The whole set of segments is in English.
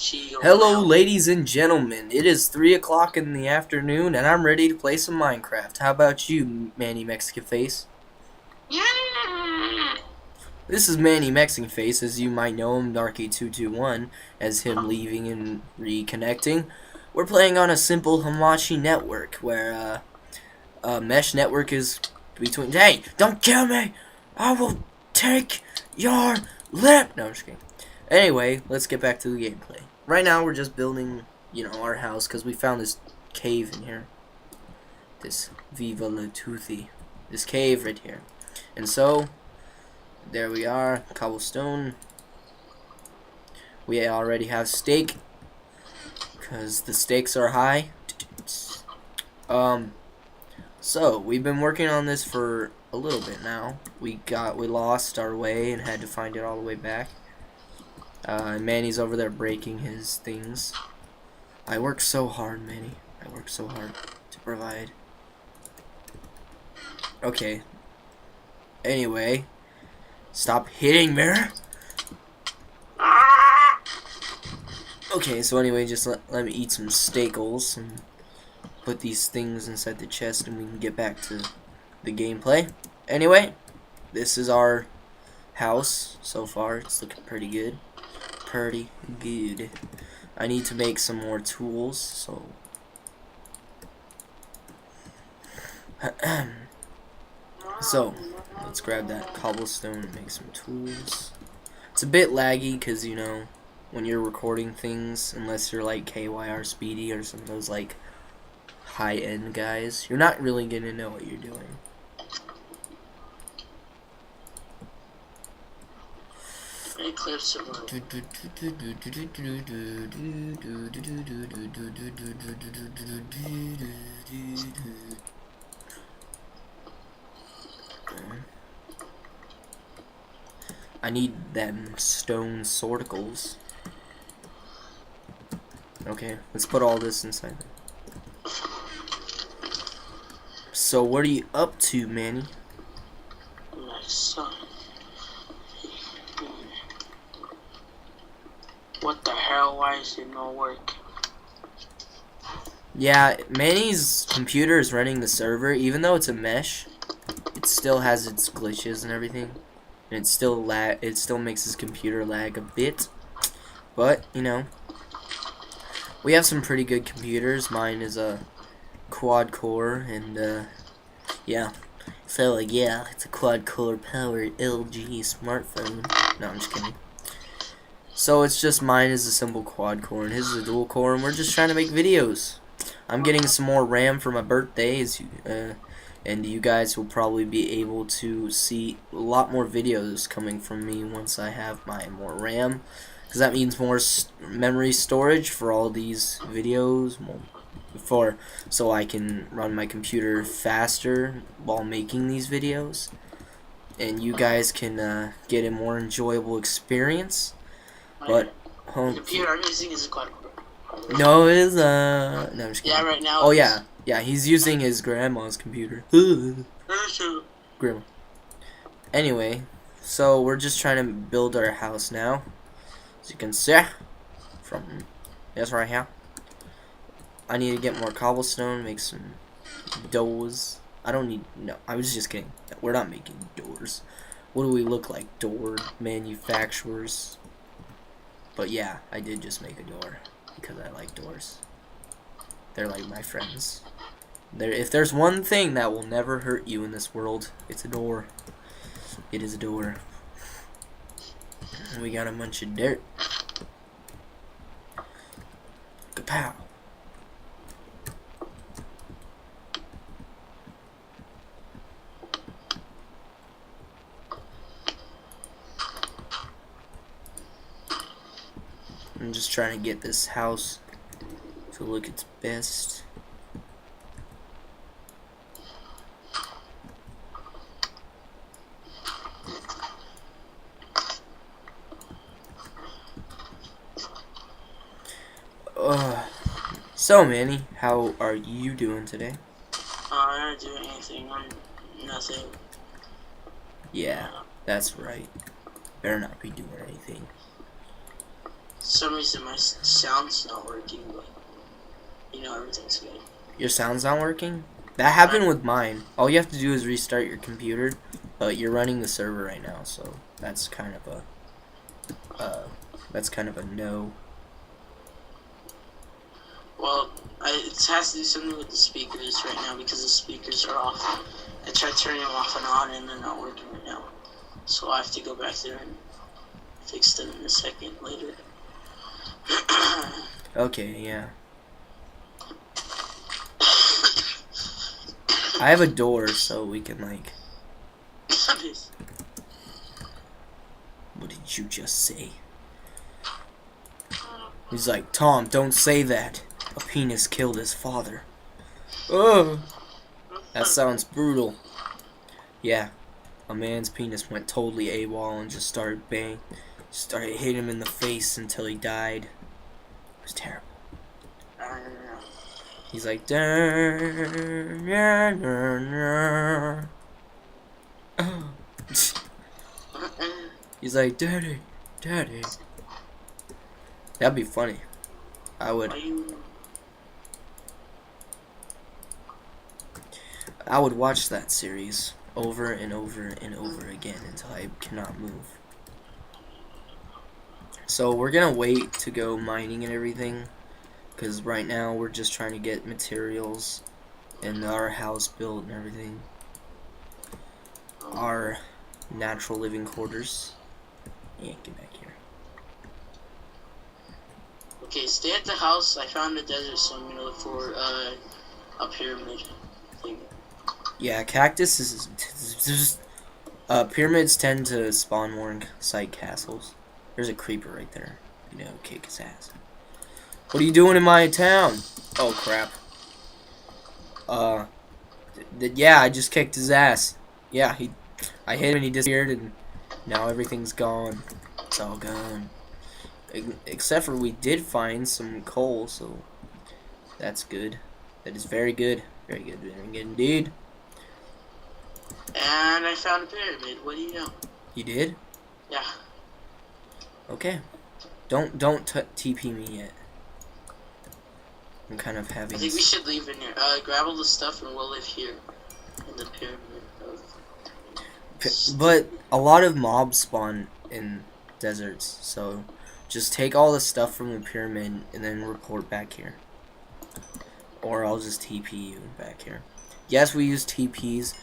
Hello, ladies and gentlemen. It is 3 o'clock in the afternoon, and I'm ready to play some Minecraft. How about you, Manny Mexican Face? This is Manny Mexican Face, as you might know him, Darky221, as him leaving and reconnecting. We're playing on a simple Hamachi network, where a mesh network is between... Hey, don't kill me! I will take your lip! No, I'm just kidding. Anyway, let's get back to the gameplay. Right now, we're just building, our house, because we found this cave in here. This Viva la Toothy. This cave right here. And so, there we are, cobblestone. We already have steak, because the stakes are high. So, we've been working on this for a little bit now. We lost our way and had to find it all the way back. Manny's over there breaking his things. I work so hard, Manny. I work so hard to provide. Okay. Anyway, stop hitting me. Okay, so anyway, just let me eat some steakles and put these things inside the chest, and we can get back to the gameplay. Anyway, this is our house so far. It's looking pretty good. Pretty good. I need to make some more tools, so so let's grab that cobblestone and make some tools. It's a bit laggy because when you're recording things, unless you're like KYR Speedy or some of those like high-end guys, you're not really gonna know what you're doing. Eclipse I need them stone swordicles. Okay, let's put all this inside. So what are you up to, Manny? My son. What the hell? Why is it not work? Yeah, Manny's computer is running the server. Even though it's a mesh, it still has its glitches and everything, and it still makes his computer lag a bit. But we have some pretty good computers. Mine is a quad core, and yeah. So yeah, it's a quad core powered LG smartphone. No, I'm just kidding. So it's just mine is a simple quad core and his is a dual core, and we're just trying to make videos. I'm getting some more RAM for my birthday, and you guys will probably be able to see a lot more videos coming from me once I have my more RAM, because that means more memory storage for all these videos, so I can run my computer faster while making these videos, and you guys can get a more enjoyable experience. But the computer I'm using is a quad core. No, it is no, I'm just kidding. Yeah, right now. Oh yeah, he's using his grandma's computer. Grandma. Anyway, so we're just trying to build our house now. As you can see from this right here. I need to get more cobblestone, make some doors. I was just kidding. We're not making doors. What do we look like? Door manufacturers. But yeah, I did just make a door because I like doors. They're like my friends. If there's one thing that will never hurt you in this world, it's a door. It is a door. We got a bunch of dirt. Kapow. I'm just trying to get this house to look its best. So Manny, how are you doing today? I'm not doing anything. I'm nothing. Yeah, that's right. Better not be doing anything. some reason my sound's not working, but you know everything's good. Your sound's not working? That happened with mine. All you have to do is restart your computer, but you're running the server right now, so that's kind of a no. Well, it has to do something with the speakers right now because the speakers are off. I tried turning them off and on, and they're not working right now. So I have to go back there and fix them in a second later. Okay, yeah. I have a door, so we can, like... What did you just say? He's like, Tom, don't say that. A penis killed his father. Oh, that sounds brutal. Yeah, a man's penis went totally AWOL and just started hitting him in the face until he died. It was terrible. He's like, he's like, Daddy, Daddy. That'd be funny. I would watch that series over and over and over again until I cannot move. So we're gonna wait to go mining and everything, because right now we're just trying to get materials and our house built and everything. Our natural living quarters. Yeah, get back here. Okay, stay at the house. I found a desert, so I'm gonna look for a pyramid thing. Yeah, cactus is pyramids tend to spawn more inside castles. There's a creeper right there. You know, kick his ass. What are you doing in my town? Oh crap. Yeah, I just kicked his ass. Yeah, I hit him and he disappeared, and now everything's gone. It's all gone. Except for we did find some coal, so that's good. That is very good. Very good, very good indeed. And I found a pyramid. What do you know? You did? Yeah. Okay. Don't TP me yet. I'm kind of having... I think we should leave in here. Grab all the stuff and we'll live here. In the pyramid of... But a lot of mobs spawn in deserts, so just take all the stuff from the pyramid and then report back here. Or I'll just TP you back here. Yes, we use TPs.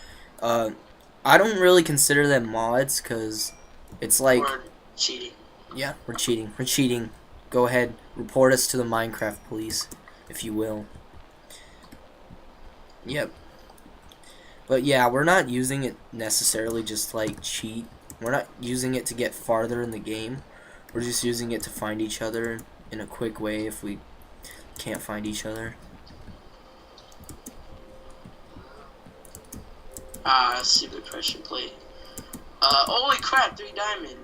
I don't really consider them mods, because it's like... We're cheating. Yeah, we're cheating. We're cheating. Go ahead, report us to the Minecraft police, if you will. Yep. But yeah, we're not using it necessarily just like cheat. We're not using it to get farther in the game. We're just using it to find each other in a quick way if we can't find each other. Super pressure plate. Holy crap, 3 diamond.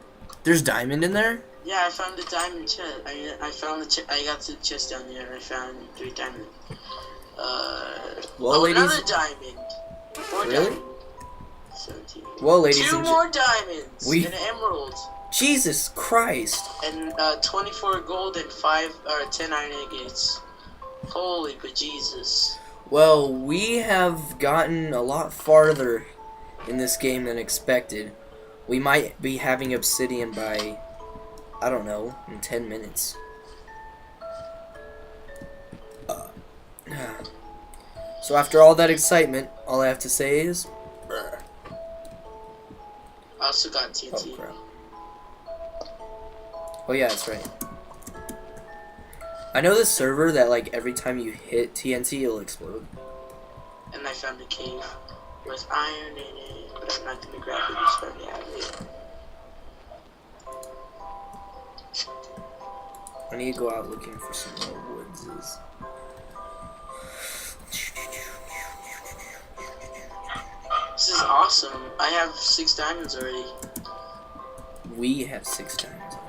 There's diamond in there? Yeah, I found the diamond chest. I found the I got to the chest down there and I found 3 diamond. Well, ladies, another diamond. 4 really? diamond. 17. Well, ladies, 2 more diamonds. We... And an emerald. Jesus Christ. And 24 gold and 10 iron ingots. Holy bejesus. Well, we have gotten a lot farther in this game than expected. We might be having obsidian by, I don't know, in 10 minutes. So after all that excitement, all I have to say is... I also got TNT. Oh, crap. Oh yeah, that's right. I know this server that, like, every time you hit TNT, it'll explode. And I found a cave with iron in it, but I'm not gonna grab it just let me have it. I need to go out looking for some more woods. This is awesome. I have 6 diamonds already. We have 6 diamonds already.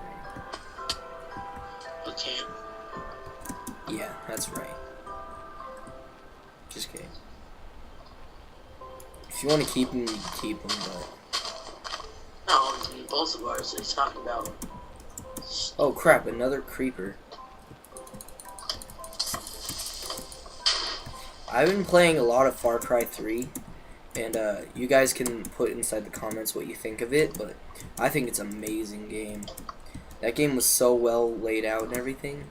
Okay. Yeah, that's right. Just kidding. If you want to keep them, you can keep them, but... No, both of ours. What are you talking about? Oh crap, another creeper. I've been playing a lot of Far Cry 3, and you guys can put inside the comments what you think of it, but I think it's an amazing game. That game was so well laid out and everything.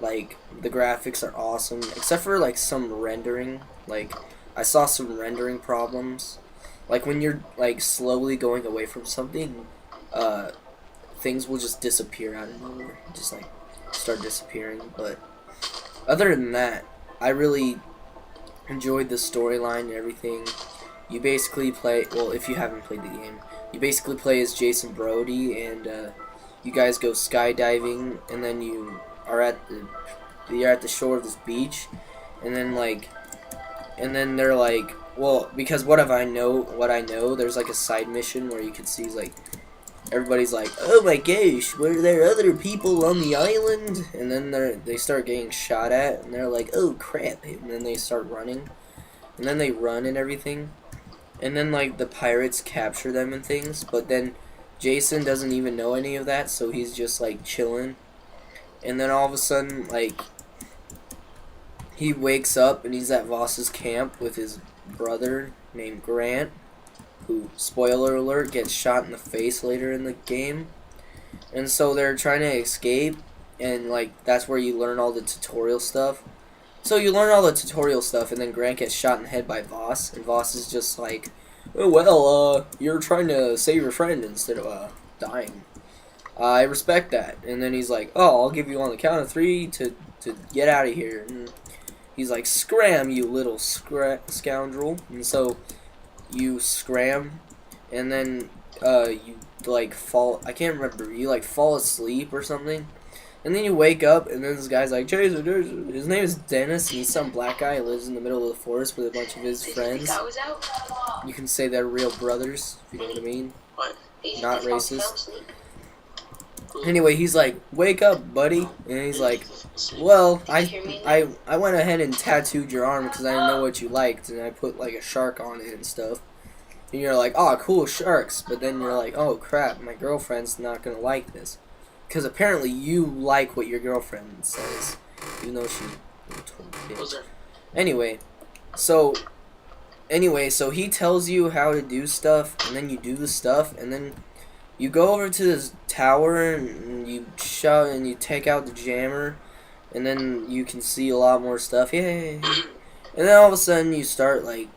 Like, the graphics are awesome, except for like some rendering. Like, I saw some rendering problems. Like when you're like slowly going away from something, things will just disappear out of nowhere. Just like start disappearing. But other than that, I really enjoyed the storyline and everything. You basically play, well, if you haven't played the game, you basically play as Jason Brody, and you guys go skydiving, and then you're at the shore of this beach, and then they're like, well, because what I know, there's like a side mission where you can see like everybody's like, oh my gosh, were there other people on the island? And then they start getting shot at, and they're like, oh crap, and then they start running, and then they run and everything, and then like the pirates capture them and things, but then Jason doesn't even know any of that, so he's just like chilling, and then all of a sudden like he wakes up and he's at Voss's camp with his brother named Grant, who, spoiler alert, gets shot in the face later in the game. And so they're trying to escape, and like that's where you learn all the tutorial stuff. So you learn all the tutorial stuff, and then Grant gets shot in the head by Voss, and Voss is just like, oh well, you're trying to save your friend instead of dying. I respect that. And then he's like, oh, I'll give you on the count of 3 to get out of here. And he's like, scram, you little scoundrel. And so you scram, and then you like fall, I can't remember, you like fall asleep or something, and then you wake up, and then this guy's like, Jason, his name is Dennis, and he's some black guy who lives in the middle of the forest with a bunch of his friends. You can say they're real brothers, if you know what I mean. What? Not racist. Anyway, he's like, wake up, buddy, and he's like, well, I went ahead and tattooed your arm because I didn't know what you liked, and I put like a shark on it and stuff. And you're like, oh, cool, sharks. But then you're like, oh crap, my girlfriend's not gonna like this, because apparently you like what your girlfriend says, even though she told you. Anyway, so he tells you how to do stuff, and then you do the stuff, and then you go over to this tower, and you shout, and you take out the jammer, and then you can see a lot more stuff. Yay! And then all of a sudden you start like,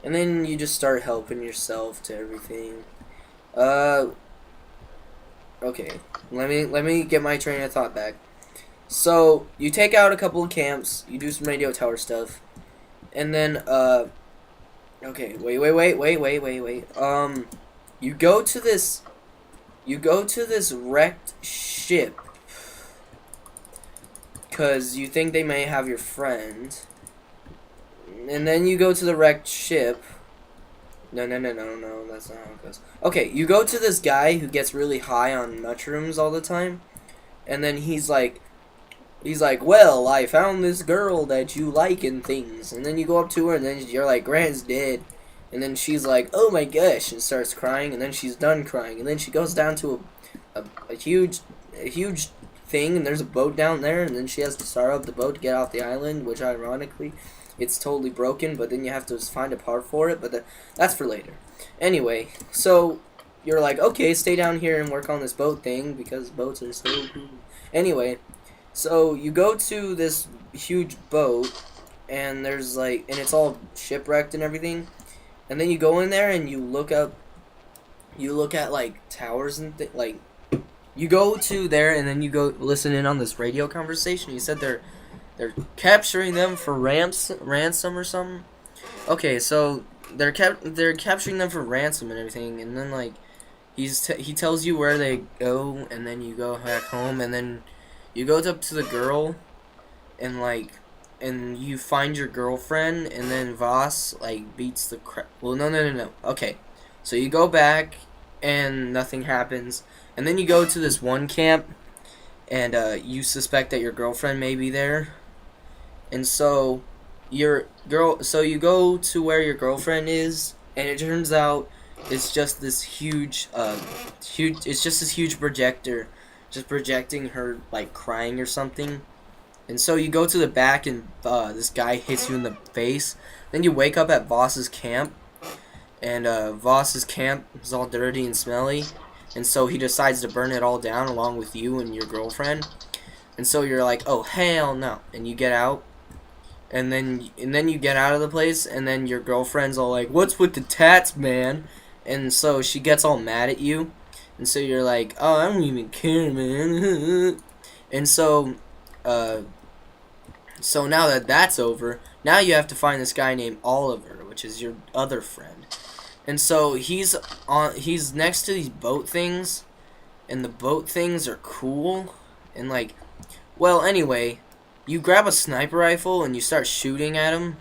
and then you just start helping yourself to everything. Okay, let me get my train of thought back. So you take out a couple of camps, you do some radio tower stuff, and then okay, wait. You go to this wrecked ship, because you think they may have your friend. And then you go to the wrecked ship. No, that's not how it goes. Okay, you go to this guy who gets really high on mushrooms all the time. And then he's like, well, I found this girl that you like and things. And then you go up to her, and then you're like, Grant's dead. And then she's like, oh my gosh, and starts crying, and then she's done crying. And then she goes down to a huge thing, and there's a boat down there, and then she has to start up the boat to get off the island, which ironically, it's totally broken, but then you have to find a part for it, but that's for later. Anyway, so you're like, okay, stay down here and work on this boat thing, because boats are so cool. Anyway, so you go to this huge boat, and there's like, and it's all shipwrecked and everything, and then you go in there and you look at like towers and like, you go to there, and then you go listen in on this radio conversation. You said they're capturing them for ransom or something. Okay, so they're capturing them for ransom and everything, and then like he tells you where they go, and then you go back home, and then you go up to the girl, and like, and you find your girlfriend, and then Voss like beats the crap. Well, no. Okay, so you go back, and nothing happens, and then you go to this one camp, and you suspect that your girlfriend may be there. And so you go to where your girlfriend is, and it turns out it's just this huge projector just projecting her like crying or something. And so you go to the back and this guy hits you in the face. Then you wake up at Voss's camp, and Voss's camp is all dirty and smelly. And so he decides to burn it all down along with you and your girlfriend. And so you're like, oh hell no, and you get out. And then you get out of the place, and then your girlfriend's all like, what's with the tats, man? And so she gets all mad at you. And so you're like, oh, I don't even care, man. And so, so now that that's over, now you have to find this guy named Oliver, which is your other friend. And so he's next to these boat things, and the boat things are cool. And like, well, anyway, you grab a sniper rifle and you start shooting at him,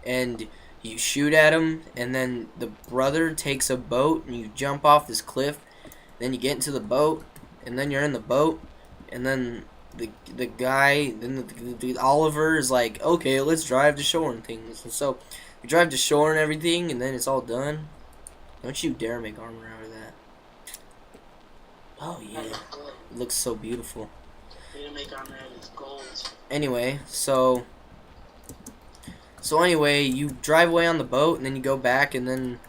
and you shoot at him, and then the brother takes a boat and you jump off this cliff. Then you get into the boat, and then you're in the boat, and then the guy, then the Oliver is like, okay, let's drive to shore and things. And so you drive to shore and everything, and then it's all done. Don't you dare make armor out of that. Oh yeah, it looks so beautiful. You make armor out of gold. Anyway, so anyway, you drive away on the boat, and then you go back, and then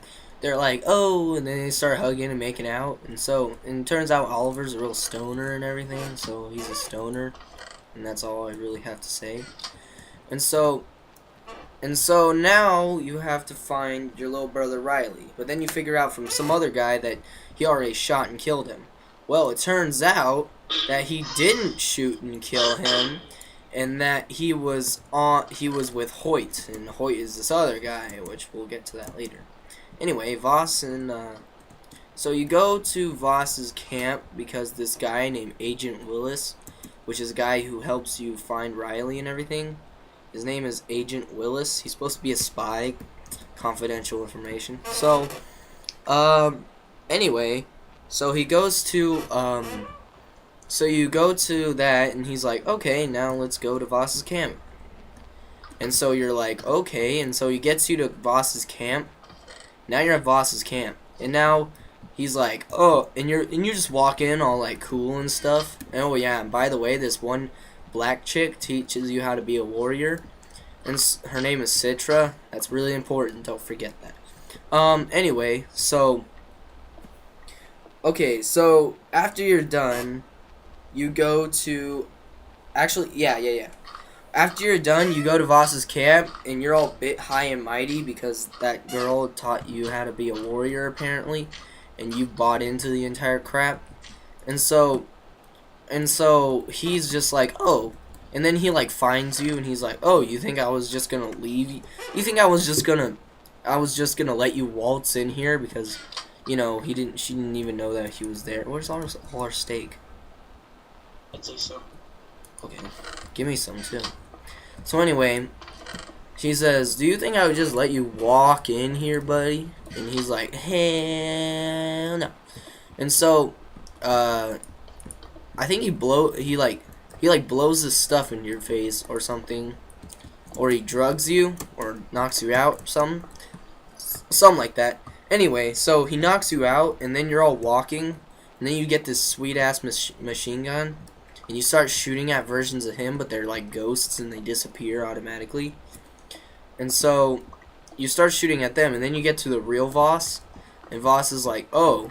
they're like, oh, and then they start hugging and making out. And it turns out Oliver's a real stoner and everything, so he's a stoner, and that's all I really have to say. And so now you have to find your little brother Riley, but then you figure out from some other guy that he already shot and killed him. Well, it turns out that he didn't shoot and kill him, and that he was with Hoyt, and Hoyt is this other guy, which we'll get to that later. Anyway, Voss and so you go to Voss's camp because this guy named Agent Willis, which is a guy who helps you find Riley and everything. His name is Agent Willis. He's supposed to be a spy, confidential information. So, anyway, so he goes to so you go to that, and he's like, okay, now let's go to Voss's camp. And so you're like, okay, and so he gets you to Voss's camp. Now you're at Voss's camp, and now he's like, oh, and you just walk in all like cool and stuff. And oh yeah, and by the way, this one black chick teaches you how to be a warrior, and her name is Citra. That's really important. Don't forget that. Anyway, so okay, so after you're done, you go to actually yeah. After you're done, you go to Voss's camp, and you're all bit high and mighty because that girl taught you how to be a warrior, apparently, and you bought into the entire crap. And so he's just like, oh, and then he like finds you, and he's like, oh, you think I was just gonna leave? You think I was just gonna let you waltz in here because, you know, she didn't even know that he was there. Where's all our steak? I'd say so. Okay, give me some too. So anyway, she says, do you think I would just let you walk in here, buddy? And he's like, hell no. And so, I think he blows his stuff in your face or something, or he drugs you or knocks you out, something like that. Anyway, so he knocks you out, and then you're all walking, and then you get this sweet ass machine gun. And you start shooting at versions of him, but they're like ghosts and they disappear automatically. And so you start shooting at them, and then you get to the real Voss, and Voss is like, "Oh,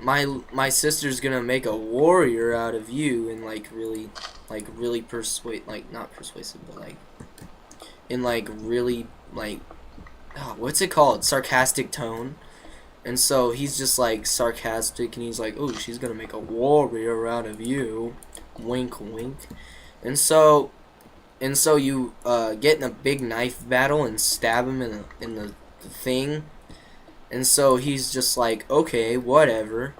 my sister's gonna make a warrior out of you," and really not persuasive, but like in like really like what's it called? Sarcastic tone. And so he's just like sarcastic, and he's like, "Oh, she's gonna make a warrior out of you." Wink, wink. And so you get in a big knife battle and stab him in the thing. And so he's just like, okay, whatever.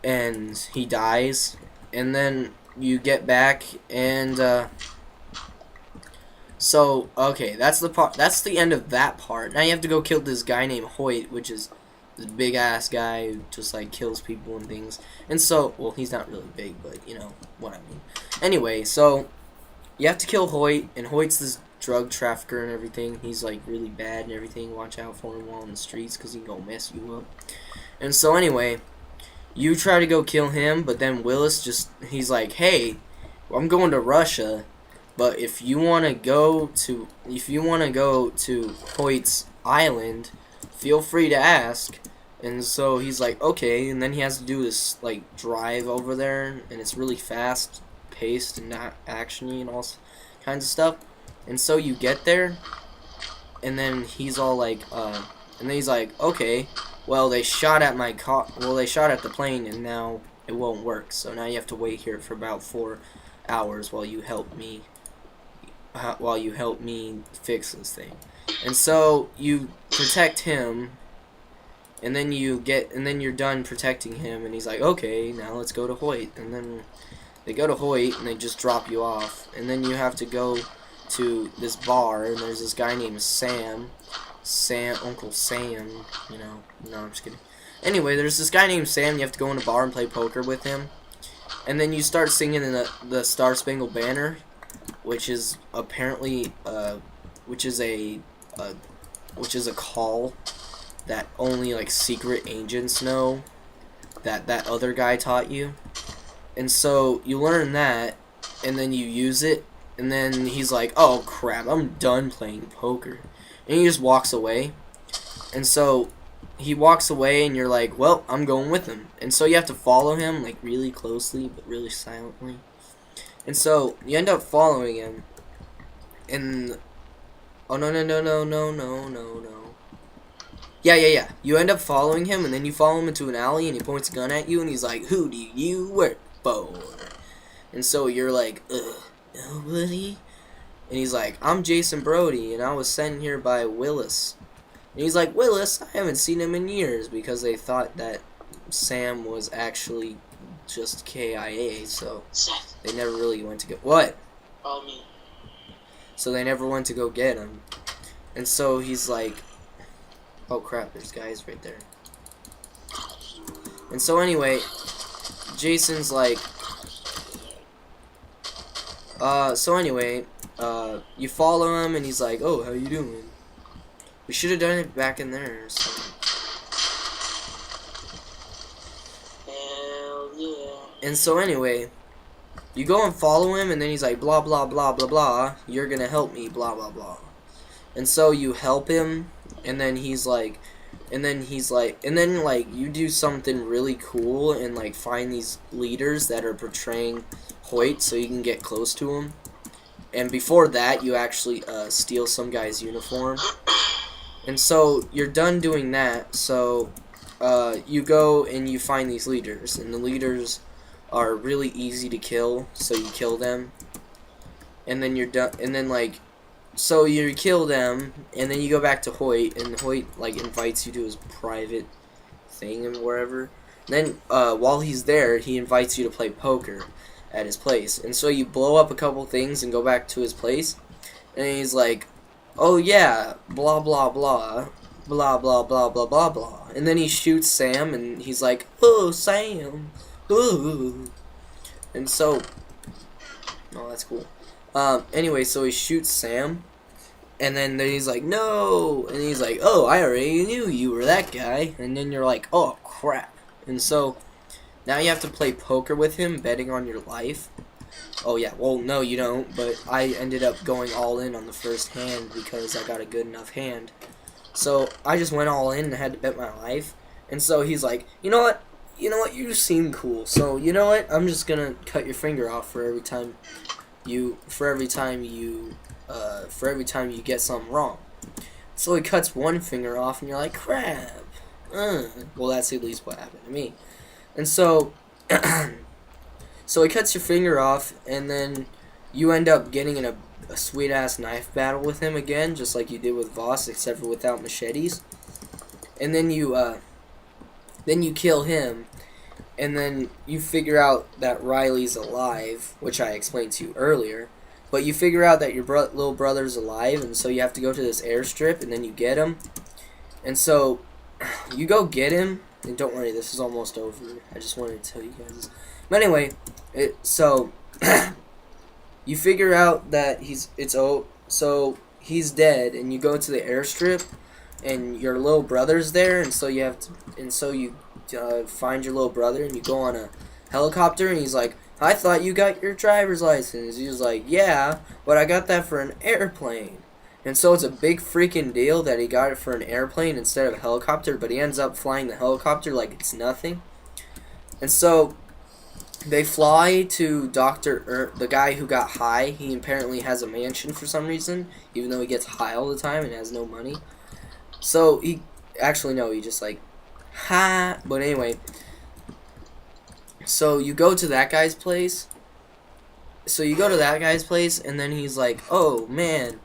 And he dies. And then you get back, and so okay, that's the part. That's the end of that part. Now you have to go kill this guy named Hoyt, which is this big ass guy who just like kills people and things. And so, well, he's not really big, but you know what I mean. Anyway, so you have to kill Hoyt, and Hoyt's this drug trafficker and everything. He's like really bad and everything. Watch out for him while in the streets, because he can go mess you up. And so anyway, you try to go kill him, but then Willis he's like, hey, I'm going to Russia, but if you want to go to Hoyt's Island, feel free to ask. And so he's like, okay, and then he has to do this like drive over there, and it's really fast paced and not actiony and all kinds of stuff. And so you get there, and then he's all like, okay, well they shot at my car, well they shot at the plane, and now it won't work. So now you have to wait here for about 4 hours while you help me fix this thing. And so you protect him, and then you're done protecting him, and he's like, okay, now let's go to Hoyt. And then they go to Hoyt, and they just drop you off, and then you have to go to this bar, and there's this guy named Uncle Sam, you know. No, I'm just kidding. Anyway, there's this guy named Sam. You have to go in a bar and play poker with him, and then you start singing in the Star Spangled Banner, which is apparently which is a call that only like secret agents know, that other guy taught you. And so you learn that, and then you use it, and then he's like, oh crap, I'm done playing poker, and he just walks away. And so he walks away, and you're like, well, I'm going with him. And so you have to follow him like really closely but really silently. And so you end up following him, and oh no. Yeah. You end up following him, and then you follow him into an alley, and he points a gun at you, and he's like, who do you work for? And so you're like, nobody? And he's like, I'm Jason Brody, and I was sent here by Willis. And he's like, Willis? I haven't seen him in years, because they thought that Sam was actually just KIA, so they never really went to go. What? Follow me. So they never went to go get him. And so he's like, oh crap, there's guys right there. And so anyway, Jason's like, you follow him, and he's like, oh, how you doing? We should have done it back in there. So. Hell yeah. And so anyway, you go and follow him, and then he's like, blah, blah, blah, blah, blah, you're gonna help me, blah, blah, blah. And so you help him, and then he's like, you do something really cool, and like find these leaders that are portraying Hoyt so you can get close to him. And before that, you actually steal some guy's uniform. And so you're done doing that, so you go and you find these leaders, and the leaders are really easy to kill, so you kill them. And then you're done, and then like, so you kill them, and then you go back to Hoyt, and Hoyt like invites you to his private thing and wherever. Then while he's there, he invites you to play poker at his place. And so you blow up a couple things and go back to his place, and he's like, oh yeah, blah blah blah, blah blah blah blah blah blah. And then he shoots Sam, and he's like, oh Sam, ooh. And so, oh that's cool. Anyway, so he shoots Sam, and then he's like, no, and he's like, oh, I already knew you were that guy. And then you're like, oh crap. And so now you have to play poker with him, betting on your life. Oh yeah, well no you don't, but I ended up going all in on the first hand because I got a good enough hand. So I just went all in and had to bet my life. And so he's like, you know what, you seem cool, so you know what, I'm just gonna cut your finger off for every time you get something wrong. So he cuts one finger off, and you're like, crap. Well, that's at least what happened to me. And so so he cuts your finger off, and then you end up getting in a sweet ass knife battle with him again, just like you did with Voss, except for without machetes. And then you kill him, and then you figure out that Riley's alive, which I explained to you earlier. But you figure out that your little brother's alive, and so you have to go to this airstrip, and then you get him. And so you go get him, and don't worry, this is almost over. I just wanted to tell you guys this. But anyway, so you figure out that he's dead, and you go to the airstrip, and your little brother's there, and so you find your little brother, and you go on a helicopter, and he's like, I thought you got your driver's license. He was like, yeah, but I got that for an airplane. And so it's a big freaking deal that he got it for an airplane instead of a helicopter, but he ends up flying the helicopter like it's nothing. And so they fly to the guy who got high. He apparently has a mansion for some reason, even though he gets high all the time and has no money. So he, actually no, he just like, ha. But anyway, so you go to that guy's place. And then he's like, oh man,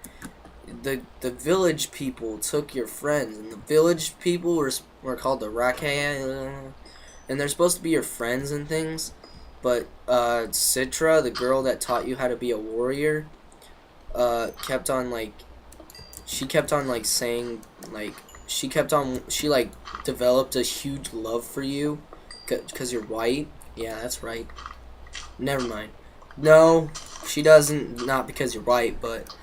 the village people took your friends, and the village people were called the Rakaya, and they're supposed to be your friends and things. But Citra, the girl that taught you how to be a warrior, kept on saying, like, she developed a huge love for you because you're white. Yeah, that's right. Never mind. No, she doesn't, not because you're white, but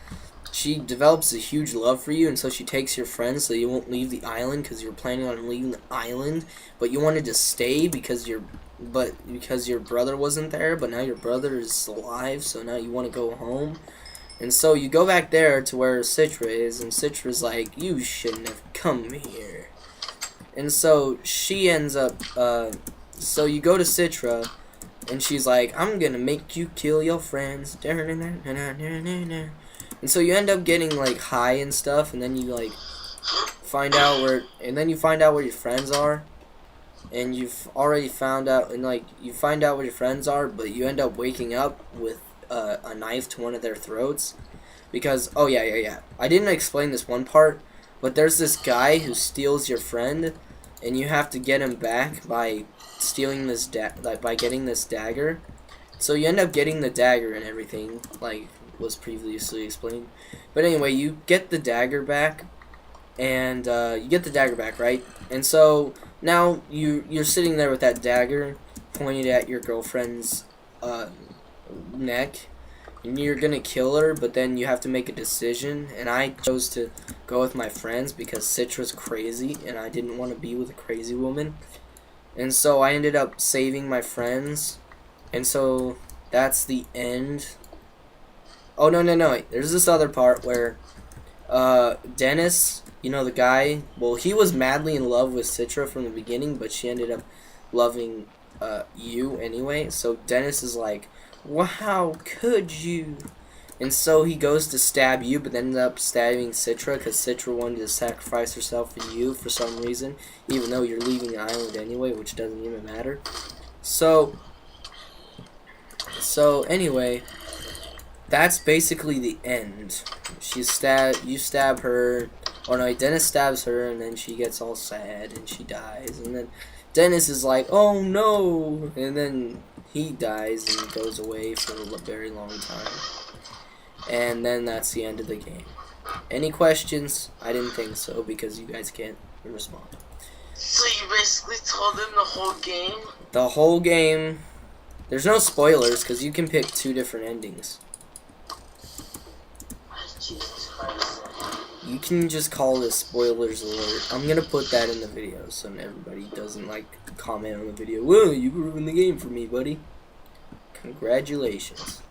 she develops a huge love for you, and so she takes your friends so you won't leave the island because you were planning on leaving the island, but you wanted to stay because your brother wasn't there, but now your brother is alive, so now you want to go home. And so you go back there to where Citra is, and Citra's like, you shouldn't have come here. And so she ends up, so you go to Citra, and she's like, I'm gonna make you kill your friends. And so you end up getting like high and stuff, and then you like find out where your friends are, and you've already found out, and like you find out where your friends are, but you end up waking up with a knife to one of their throats, because oh yeah, I didn't explain this one part, but there's this guy who steals your friend, and you have to get him back by stealing this by getting this dagger. So you end up getting the dagger and everything, like was previously explained. But anyway, you get the dagger back, and right? And so now you're sitting there with that dagger pointed at your girlfriend's neck, and you're gonna kill her, but then you have to make a decision, and I chose to go with my friends because Citra's crazy, and I didn't want to be with a crazy woman. And so I ended up saving my friends, and so that's the end. Oh, no, there's this other part where Dennis, you know, the guy, well, he was madly in love with Citra from the beginning, but she ended up loving you anyway. So Dennis is like, well, how could you? And so he goes to stab you, but ended up stabbing Citra because Citra wanted to sacrifice herself for you for some reason, even though you're leaving the island anyway, which doesn't even matter. So anyway, that's basically the end. You stab her, or no, Dennis stabs her, and then she gets all sad, and she dies, and then Dennis is like, oh no, and then he dies and goes away for a very long time. And then that's the end of the game. Any questions? I didn't think so, because you guys can't respond. So you basically told them the whole game? The whole game. There's no spoilers, because you can pick 2 different endings. Jesus Christ. You can just call this spoilers alert. I'm gonna put that in the video so everybody doesn't like comment on the video. Whoa, you ruined the game for me, buddy. Congratulations.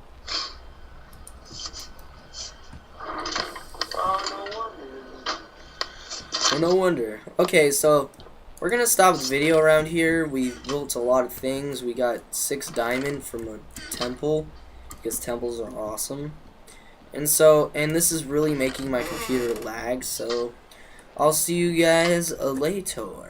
Oh, no wonder. Okay, so we're gonna stop the video around here. We built a lot of things. We got 6 diamond from a temple, because temples are awesome. And this is really making my computer lag, so I'll see you guys later.